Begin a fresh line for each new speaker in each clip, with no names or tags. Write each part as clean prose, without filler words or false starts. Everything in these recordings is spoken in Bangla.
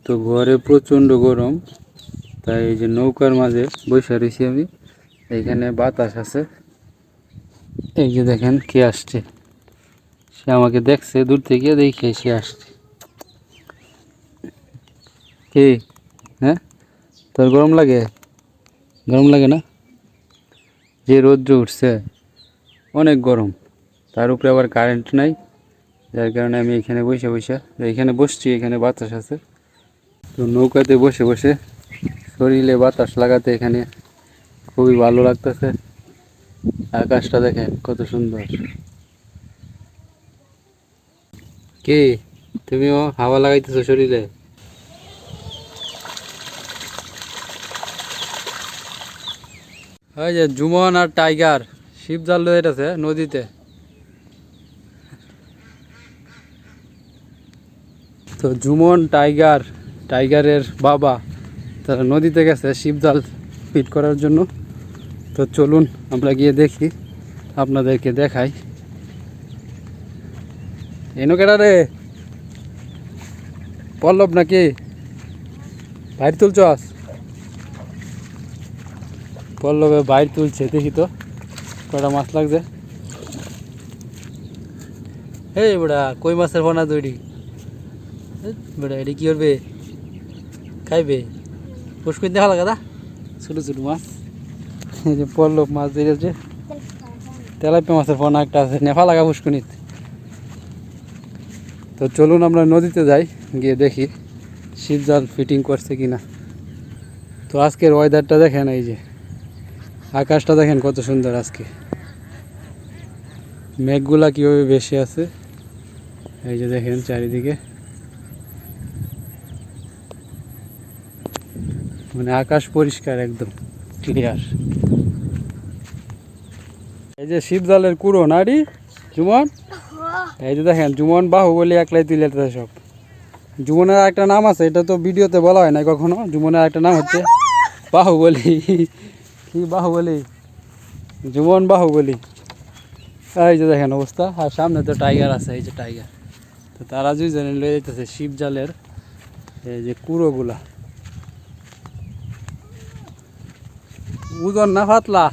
তো ঘরে প্রচণ্ড গরম, তাই এই যে নৌকার মাঝে বসে রয়েছি আমি। এইখানে বাতাস আছে। এই যে দেখেন কে আসছে, সে আমাকে দেখছে দূর থেকে, দেখে সে আসছে। কে? হ্যাঁ, তোর গরম লাগে? গরম লাগে না? যে রৌদ্র উঠছে, অনেক গরম, তার উপরে আবার কারেন্ট নাই, যার কারণে আমি এখানে বসে এখানে বসছি। এখানে বাতাস আছে, তো নৌকাতে বসে বসে শরীরে বাতাস লাগাতে এখানে খুবই ভালো লাগতেছে। আকাশটা দেখেন কত সুন্দর। কে? তুমিও হাওয়া লাগাইতেছো শরীরে? ওই যে জুমন আর টাইগার শিব জাল লয়ে আছে নদীতে। তো জুমন টাইগারের বাবা তারা নদীতে গেছে শিব জাল ফিট করার জন্য। তো চলুন আমরা গিয়ে দেখি, আপনাদেরকে দেখাই। এনো কেডা রে? পল্লব নাকি? বাইর তুলছস? পল্লবে বাইর তুলছে, দেখি তো কটা মাছ লাগছে। এই বেড়া কই মাছের পোনা তৈরি, বেড়া এটি কি করবে? খাইবে? পুষ্কুন দেখা লাগা দা ছোটো ছোটো মাছ। এই যে পল্লব মাছ ধরেছে, তেলাপিয়া মাছের পোনা একটা আছে, নেফা লাগা পুষ্কুনিত। তো চলুন আমরা নদীতে যাই, গিয়ে দেখি শিব জাল ফিটিং করছে কিনা। তো আজকের ওয়েদারটা দেখেন, এই যে আকাশটা দেখেন কত সুন্দর। আজকে মেঘগুলা কীভাবে বেশি আছে, এই যে দেখেন চারিদিকে, মানে আকাশ পরিষ্কার একদম ক্লিয়ার। এই যে শিব জালের কুড়ো নাড়ি জুমন, এই যে দেখেন জুমন বাহুবলী একলাই তুলে সব। জুমনের একটা নাম আছে, এটা তো ভিডিওতে বলা হয় না কখনো। জুমনের একটা নাম হচ্ছে বাহুবলী। কি বাহুবলী? জুমন বাহুবলী। এই যে দেখেন অবস্থা। আর সামনে তো টাইগার আছে, এই যে টাইগার। তো তারা দুইজনে লয়ে যেতেছে শিব জালের এই যে কুড়োগুলা। ওজন না পাতলা?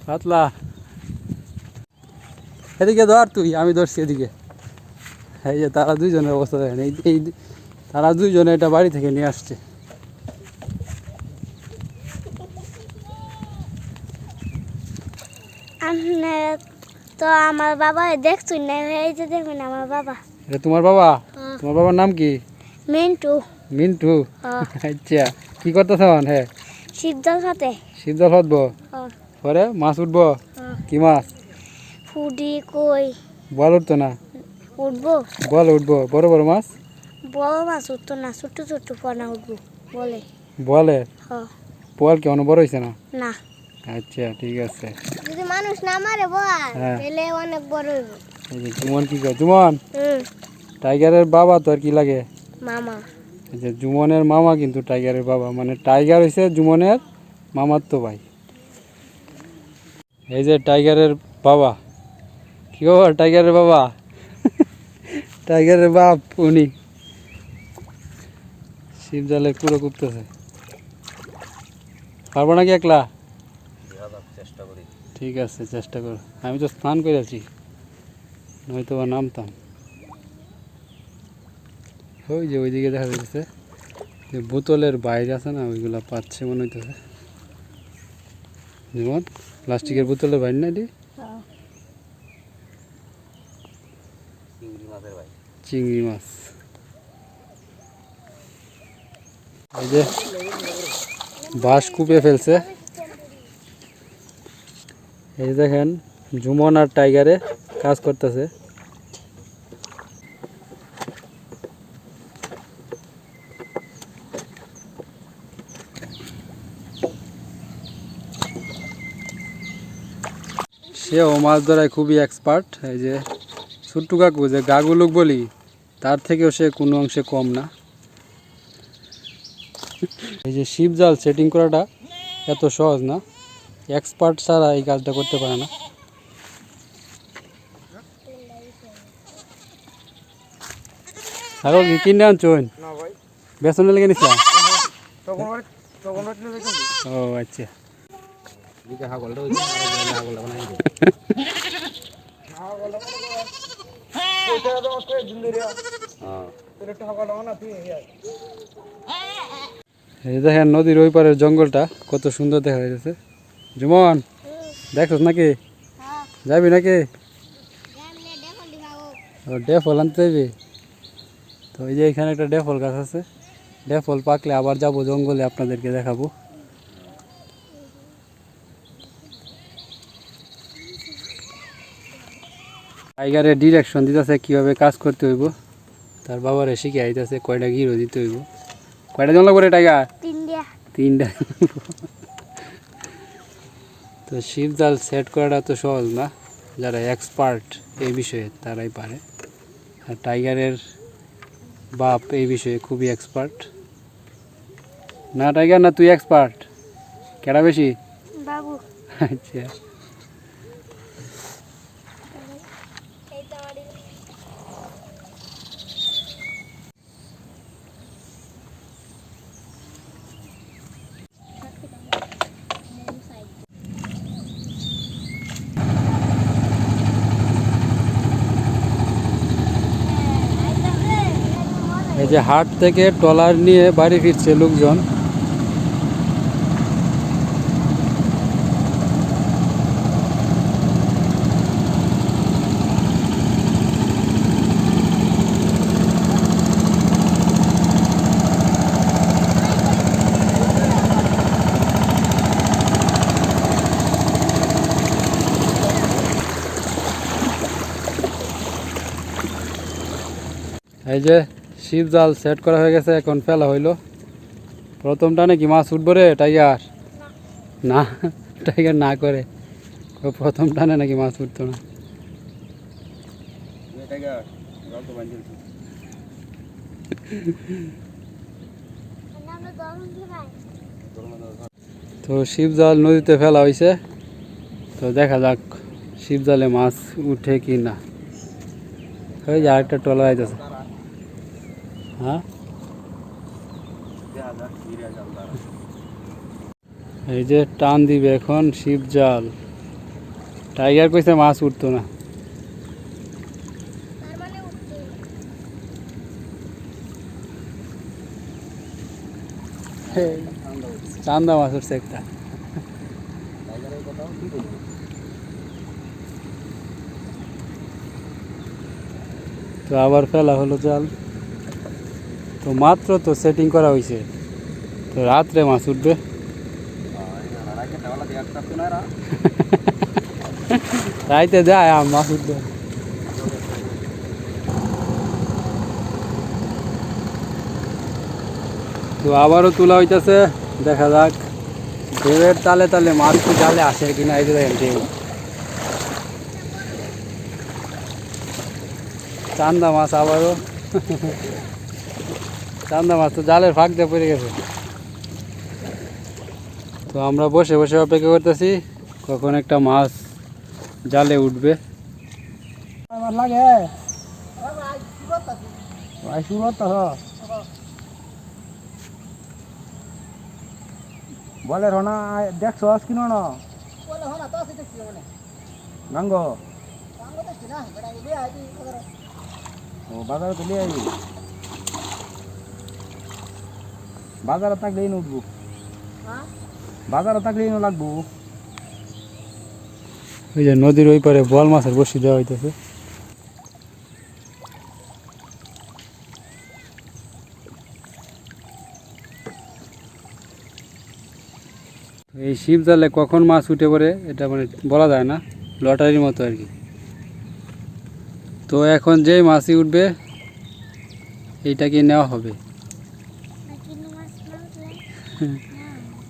পাতলা। এদিকে ধর তুই, আমি ধরছি এদিকে। এই যে তারা দুইজনের অবস্থা দেখেন, এই তারা দুইজনে এটা বাড়ি থেকে নিয়ে আসছে।
তো আমার বাবা দেখছুন না, এই যে দেখুন আমার বাবা।
এটা তোমার বাবা? তোমার বাবার নাম কি?
মিন্টু।
মিন্টু? আচ্ছা, কি করতেছ? হ্যাঁ,
শিবজাল সাথে
শিবজাল ফাঁদবো, পরে মাছ উঠবো। কি মাছ?
ফুডি কই
বল উঠতো না?
উঠবো।
বল উঠবো, বড় বড় মাছ।
বড় মাছ উঠতো না, ছোট্ট ছোট্ট পোনা উঠবো বলে।
বলে? বল কেমন বড় হয়েছে না?
না।
আচ্ছা ঠিক আছে।
যদি মানুষ না মারে বল তাহলে অনেক বড় হইব।
এই যে জুমন কি করে? জুমন টাইগারের বাবা তো আর কি লাগে?
মামা।
এই যে জুমনের মামা কিন্তু টাইগারের বাবা, মানে টাইগার হয়েছে জুমনের মামার তো ভাই। এই যে টাইগারের বাবা। কি খবর টাইগারের বাবা? টাইগারের বাপ উনি শিব জালের কুড়ো কুপতেছে। পারবো নাকি একলা? ঠিক আছে, চেষ্টা করো। আমি তো স্নান করে আছি, নয়তো বা নামতাম। ওই যে ওইদিকে দেখা যাচ্ছে যে বোতলের বাইরে আছে না, ওইগুলা পাচ্ছে মনে হইতেছে। যেমন প্লাস্টিকের বোতলের বাইরে না এটি? চিংড়ি মাছ। এই যে বাঁশ কুপে ফেলছে। এই দেখেন জুমন আর টাইগারে কাজ করতেছে। সেও মাছ ধরায় খুবই এক্সপার্ট। এই যে ছোট্টু কাকু যে গাগুলুক বলি, তার থেকেও সে কোনো অংশে কম না। এই যে শিব জাল সেটিং করাটা এত সহজ না, এক্সপার্ট ছাড়া এই কাজটা করতে পারে না। ছাগল কি কিনে আনছেন? বেসনে লেগে নিছিলাম
তখন তখন দেখুন
ও আচ্ছা
দিকে হাগলটা হইছে আর হাগলটা বানাই দিই হাগলটা কোটা দাও তো জিন্দেরিয়া হ্যাঁ তোর একটা হাগলটা না তুই
এই দেখেন নদীর ওই পারের জঙ্গলটা কত সুন্দর দেখা যাচ্ছে জুমন দেখছ নাকি যাবি নাকি ও ডেফল আনতে যাবি তো এই যে এখানে একটা ডেফল গাছ আছে ডেফল পাকলে আবার যাব জঙ্গলে আপনাদেরকে দেখাবো টাইগারের ডিরেকশন দিতেছে কিভাবে কাজ করতে হইব তার বাবারে শিখে আইতেছে কয়টা গিরো দিতে হইব কয়টা জঙ্গল করে টাইগার তিনটা তো শিপ জাল সেট করাটা তো সহজ না যারা এক্সপার্ট এই বিষয়ে তারাই পারে আর টাইগারের বাপ এই বিষয়ে খুবই এক্সপার্ট না টাইগার না তুই এক্সপার্ট কেডা বেশি
বাবু
আচ্ছা এই যে হাট থেকে ট্রলার নিয়ে বাড়ি ফিরছে লোকজন এই যে শিপ জাল সেট করা হয়ে গেছে এখন ফেলা হইলো প্রথম টানে কি মাছ উঠবো রে টাইগার না টাইগার না করে প্রথম টানে নাকি মাছ উঠতো না
টাইগার গাল তো বাঁধিয়ে
তো শিপ জাল নদীতে ফেলা হয়েছে তো দেখা যাক শিপ জালে মাছ উঠে কি না ওই যে আরেকটা ট্রলার আইতেছে হ্যাঁ এই যে টান দিবে এখন শিপ জাল টাইগার কইছে মাছ উঠতো না চান্দা মাছ উঠছে একটা তো আবার ফেলা হলো জাল তো মাত্র তো সেটিং করা হয়েছে তো রাত্রে মাছ উঠবে রাইতে যায় মাছ উঠবে তো আবারও তোলা হইতেছে দেখা যাক ঢেউয়ের তালে তালে মাছ কি জালে আসে কিনা এই যে দেখেন ঢেউ চান্দা মাছ আবারও চান্দা মাছ তো জালের ফাঁক দিয়ে পড়ে গেছে তো আমরা বসে বসে অপেক্ষা করতেছি কখন একটা মাছ জালে উঠবে
আমার লাগে ভাই সুরত তো বলে রনা দেখছো আজ কিনো না গাঙ্গ ও বাজারে তো লিয়ে আইবি বাজারে থাকলেই উঠবো বাজারে থাকলেই লাগবো
ওই যে নদীর ওই পারে বল মাছের বসি দেওয়া হইতেছে এই শিপ জালে কখন মাছ উঠে পড়ে এটা মানে বলা যায় না লটারির মতো আর কি তো এখন যেই মাছই উঠবে এইটাকে নেওয়া হবে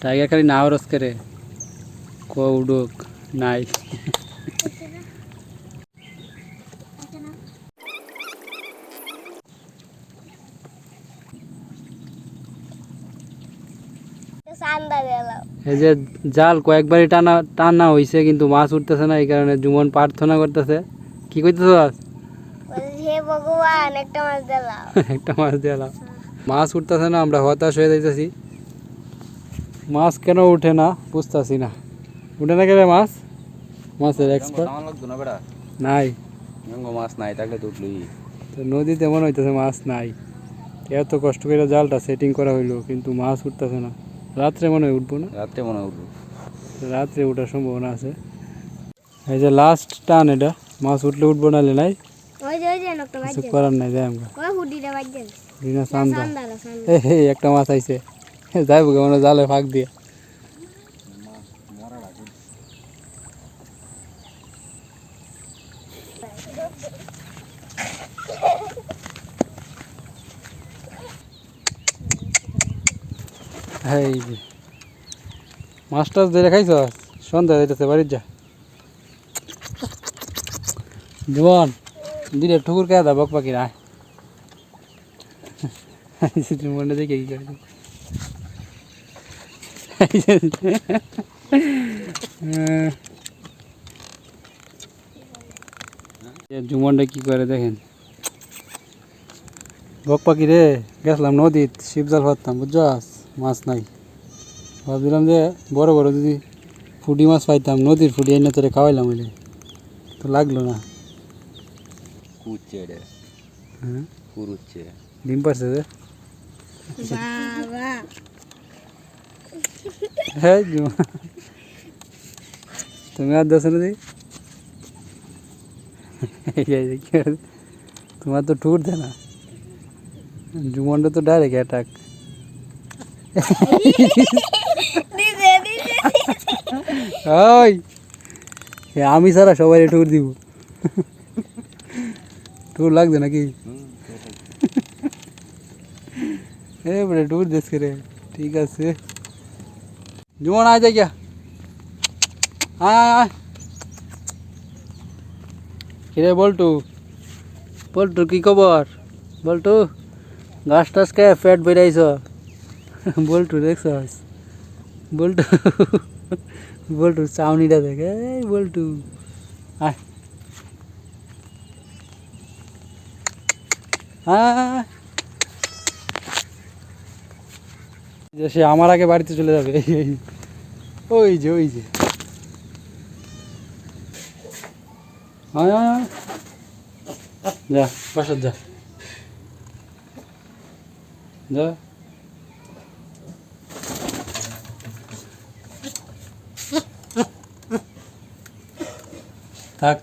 টাইগার খালি না রস করে কৌডুক নাই এই যে জাল কয়েকবারই টানা হয়েছে কিন্তু মাছ উঠতেছে না এই কারণে জুমন প্রার্থনা করতেছে কি করতেছ
হে ভগবান একটা মাছ দিলাম
একটা মাছ দিলাম মাছ উঠতেছে না, আমরা হতাশ হয়ে যাইতেছি। মাছ কেন উঠে না বুঝতেছি না। উঠে না কেবে মাছ? মাছের এক্সপার্ট
আমার লাগতো না বেড়া
নাই
মাছ নাই থাকলে তো উঠলই
তো, নদীতে মনে হইতেছে মাছ নাই। এত কষ্ট করে জালটা সেটিং করা হইলো কিন্তু মাছ উঠতেছে না। রাত্রে মনে হয় উঠবো না,
রাত্রে মনে হয় উঠবো
রাত্রে ওঠার সম্ভাবনা আছে। এই যে লাস্ট টান, এটা মাছ উঠলে উঠবো, নাহলে নাই,
ওই যে নকটা
কিছু
বাজছে
করার নাই। যাই আমরা
ওই হুডিটা বাজছে
বিনা চান্দা।
সান্দালা সান্দালা
এই একটা মাছ আইছে, যাইব কেমন জালে ফাঁক দিয়ে। এই যে মাছ টাছ ধরে খাইছ, সন্ধ্যা যাইতেছে, বাড়ির যা। জীবন দিলে ঠুকুর খেয়ে দা বক পাখি না। জীবনটা দেখে কি করে জুমনটা কি করে দেখেন। বক পাখি রে, গেছিলাম নদীত শিব জাল পাততাম, বুঝছস, মাছ নাই। ভাবছিলাম যে বড় বড় যদি ফুটি মাছ পাইতাম, নদীর ফুটি এনে তোরে খাওয়াইলাম, হইলে তো লাগলো না।
কুচ্ছে রে
হ্যাঁ,
কুরুচ্ছে
ডিম পারছে যে।
বাবা
হ্যাঁ জুমন, তুমি আর দোষ নদী, তোমার তো টুর দে না। জুমনটা তো ডাইরেক্ট অ্যাটাক।
দিছে দিছে
ওই আমি সারা সবাই টুর দিব, টুর লাগবে নাকি? এবারে টুর দেশকে রে, ঠিক আছে। জুমন আয়, যাই গিয়া, আয় আয় আয়। কিরে বল্টু, বল্টু কি খবর? বল্টু গাছ টাছ কে পেট বেড়াইছ? বল্টু দেখছস? বল্টু বল্টু চাউনিটা দেখে, এই বল্টু আয় আয়। যে সে আমার আগে বাড়িতে চলে যাবে, ওই যে ওই যে, আয় আয় আয়, যা বাসার যা, যা। থাক।